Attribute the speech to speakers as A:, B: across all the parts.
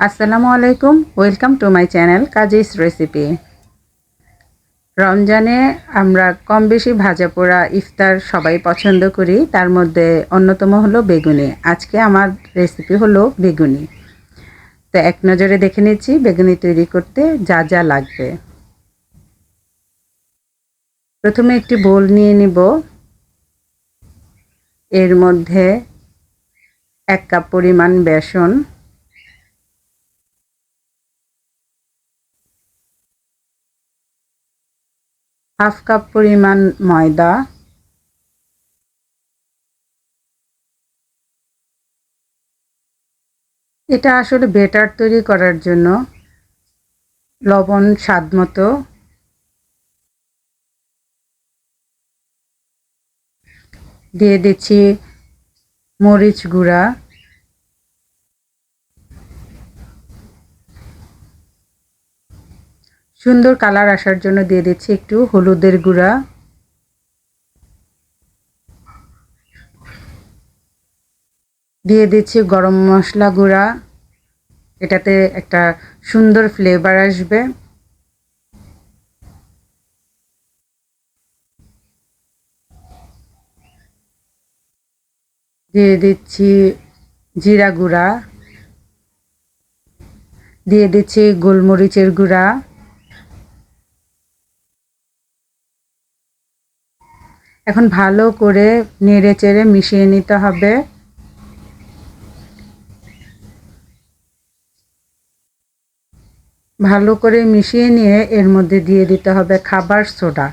A: আসসালামু আলাইকুম, welcome to my channel Kazi's recipe. রমজানে আমরা কম বেশি ভাজা পোড়া ইফতার সবাই পছন্দ করি, তার মধ্যে অন্যতম হলো বেগুনি। আজকে আমার রেসিপি হলো বেগুনি। তো এক নজরে দেখে নিচ্ছি বেগুনি তৈরি করতে যা যা লাগবে। প্রথমে একটি বোল নিয়ে নিব, এর মধ্যে 1 কাপ পরিমাণ বেসন, হাফ কাপ পরিমাণ ময়দা, এটা আসলে বেটার তৈরি করার জন্য, লবণ স্বাদ মতো, দিয়ে দিচ্ছি মরিচ গুঁড়া, সুন্দর কালার আসার জন্য দিয়ে দিচ্ছি একটু হলুদের গুঁড়া, দিয়ে দিচ্ছি গরম মশলা গুঁড়া, এটাতে একটা সুন্দর ফ্লেভার আসবে। দিয়ে দিচ্ছি জিরা গুঁড়া, দিয়ে দিচ্ছি গোলমরিচের গুঁড়া, এখন ভালো করে নেড়ে চেড়ে মিশিয়ে নিতে হবে। ভালো করে মিশিয়ে নিয়ে এর মধ্যে দিয়ে দিতে হবে খাবার সোডা,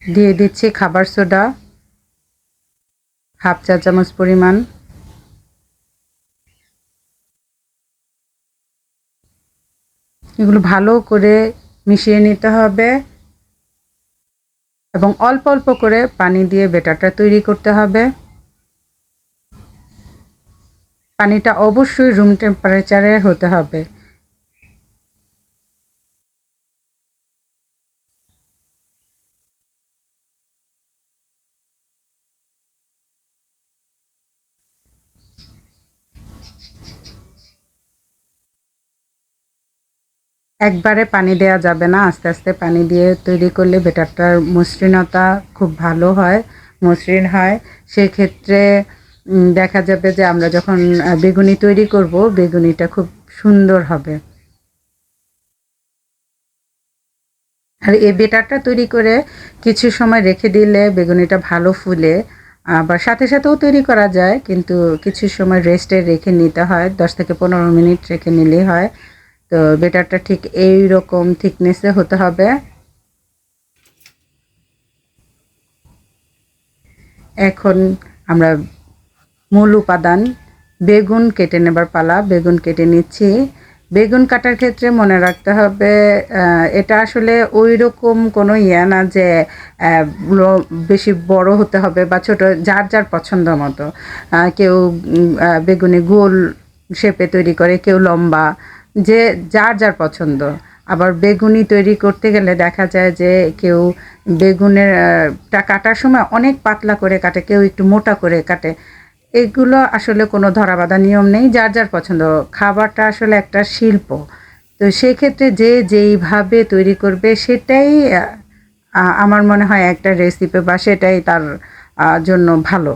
A: দিয়ে দিচ্ছি খাবার সোডা হাফ চা চামচ পরিমাণ, এগুলো ভালো করে মিশিয়ে নিতে হবে এবং অল্প অল্প করে পানি দিয়ে ব্যাটারটা তৈরি করতে হবে। পানিটা অবশ্যই রুম টেম্পারেচারে হতে হবে। একবারে পানি দেওয়া যাবে না, আস্তে আস্তে পানি দিয়ে তৈরি করলে ব্যাটারটার মসৃণতা খুব ভালো হয়, মসৃণ হয়। সেক্ষেত্রে দেখা যাবে যে আমরা যখন বেগুনি তৈরি করব, বেগুনিটা খুব সুন্দর হবে। আর এই ব্যাটারটা তৈরি করে কিছু সময় রেখে দিলে বেগুনিটা ভালো ফুলে। আবার সাথে সাথেও তৈরি করা যায়, কিন্তু কিছু সময় রেস্টে রেখে নিতে হয়, 10 থেকে 15 মিনিট রেখে নিলেই হয়। তো ব্যাটারটা ঠিক এই রকম থিকনেসে হতে হবে। এখন আমরা মূল উপাদান বেগুন কেটে নেবার পালা। বেগুন কেটে নিচ্ছি। বেগুন কাটার ক্ষেত্রে মনে রাখতে হবে এটা আসলে ওই রকম কোনো ইয়ে না যে বেশি বড় হতে হবে বা ছোট, যার যার পছন্দ মতো। কেউ বেগুনি গোল শেপে তৈরি করে, কেউ লম্বা, যে যার যার পছন্দ। আবার বেগুনি তৈরি করতে গেলে দেখা যায় যে কেউ বেগুনের টা কাটার সময় অনেক পাতলা করে কাটে, কেউ একটু মোটা করে কাটে। এগুলো আসলে কোনো ধরাবাঁধা নিয়ম নেই, যার যার পছন্দ। খাবারটা আসলে একটা শিল্প। তো সেক্ষেত্রে যে যেইভাবে তৈরি করবে সেটাই আমার মনে হয় একটা রেসিপি, বা সেটাই তার জন্য ভালো।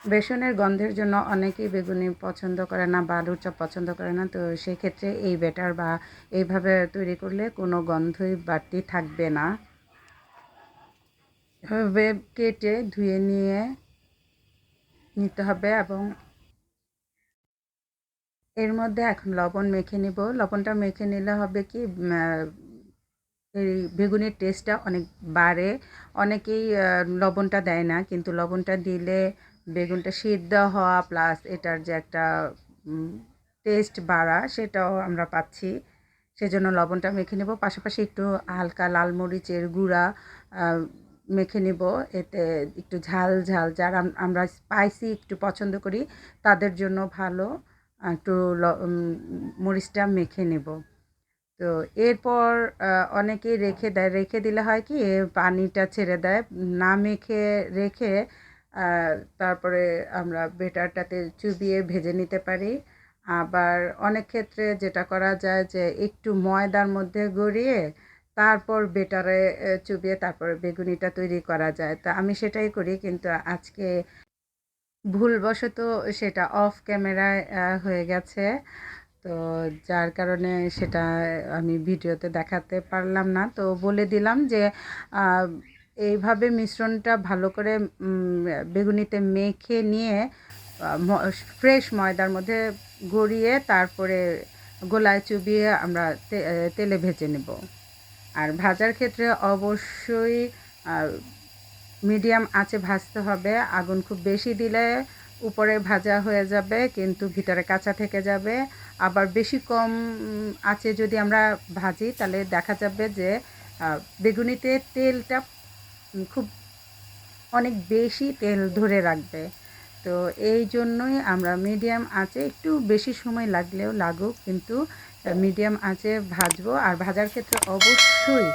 A: বেসনের গন্ধের জন্য অনেকেই বেগুনি পছন্দ করে না বা আলুর চপ পছন্দ করে না। তো সেক্ষেত্রে এই ব্যাটার বা এইভাবে তৈরি করলে কোনো গন্ধই বাড়তি থাকবে না। এভাবে কেটে ধুয়ে নিয়ে নিতে হবে এবং এর মধ্যে এখন লবণ মেখে নিব। লবণটা মেখে নিলে হবে কি, এই বেগুনের টেস্টটা অনেক বাড়ে। অনেকেই লবণটা দেয় না, কিন্তু লবণটা দিলে বেগুনটা সিদ্ধ হওয়া প্লাস এটার যে একটা টেস্ট বাড়া, সেটাও আমরা পাচ্ছি। সেজন্য লবণটা মেখে নেব। পাশাপাশি একটু হালকা লাল মরিচের গুঁড়া মেখে নেব। এতে একটু ঝাল ঝাল, যারা আমরা স্পাইসি একটু পছন্দ করি তাদের জন্য ভালো। একটু মরিচটা মেখে নেব। তো এরপর অনেকেই রেখে দেয়, রেখে দিলে হয় কি পানিটা ছেড়ে দেয়। না মেখে রেখে তারপরে আমরা বেটারটাতে চুবিয়ে ভেজে নিতে পারি। আবার অনেক ক্ষেত্রে যেটা করা যায় যে একটু ময়দার মধ্যে গড়িয়ে তারপর বেটারে চুবিয়ে তারপরে বেগুনিটা তৈরি করা যায়। তো আমি সেটাই করি, কিন্তু আজকে ভুলবশত সেটা অফ ক্যামেরায় হয়ে গেছে। তো যার কারণে সেটা আমি ভিডিওতে দেখাতে পারলাম না। তো বলে দিলাম যে আহ, এইভাবে মিশ্রণটা ভালো করে বেগুনিতে মেখে নিয়ে ফ্রেশ ময়দার মধ্যে গড়িয়ে তারপরে গোলায় চুবিয়ে আমরা তেলে ভেজে নেব। আর ভাজার ক্ষেত্রে অবশ্যই মিডিয়াম আঁচে ভাজতে হবে। আগুন খুব বেশি দিলে উপরে ভাজা হয়ে যাবে কিন্তু ভিতরে কাঁচা থেকে যাবে। আবার বেশি কম আঁচে যদি আমরা ভাজি তাহলে দেখা যাবে যে বেগুনিতে তেলটা খুব অনেক বেশি তেল ধরে রাখবে। তো এই জন্যই আমরা মিডিয়াম আঁচে একটু বেশি সময় লাগলেও লাগুক, কিন্তু মিডিয়াম আঁচে ভাজবো। আর ভাজার ক্ষেত্রে অবশ্যই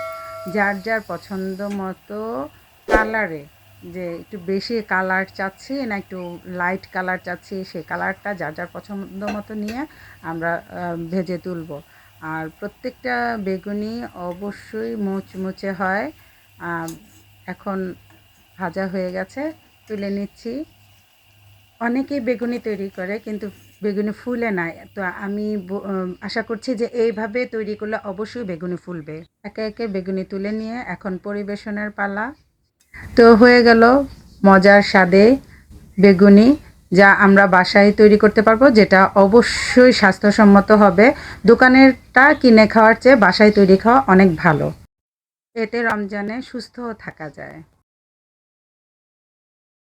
A: যার যার পছন্দ মতো কালারে, যে একটু বেশি কালার চাচ্ছি না একটু লাইট কালার চাচ্ছি, সেই কালারটা যার যার পছন্দ মতো নিয়ে আমরা ভেজে তুলব। আর প্রত্যেকটা বেগুনি অবশ্যই মুচমুচে হয়। এখন ভাজা হয়ে গেছে, তুলে নিচ্ছি। অনেকেই বেগুনি তৈরি করে কিন্তু বেগুনি ফুলে না। তো আমি আশা করছি যে এইভাবে তৈরি করলে অবশ্যই বেগুনি ফুলবে। একে একে বেগুনি তুলে নিয়ে এখন পরিবেশনের পালা। তো হয়ে গেল মজার স্বাদে বেগুনি, যা আমরা বাসায় তৈরি করতে পারবো, যেটা অবশ্যই স্বাস্থ্যসম্মত হবে। দোকানেরটা কিনে খাওয়ার চেয়ে বাসায় তৈরি খাওয়া অনেক ভালো। এতে রমজানে সুস্থ থাকা যায়।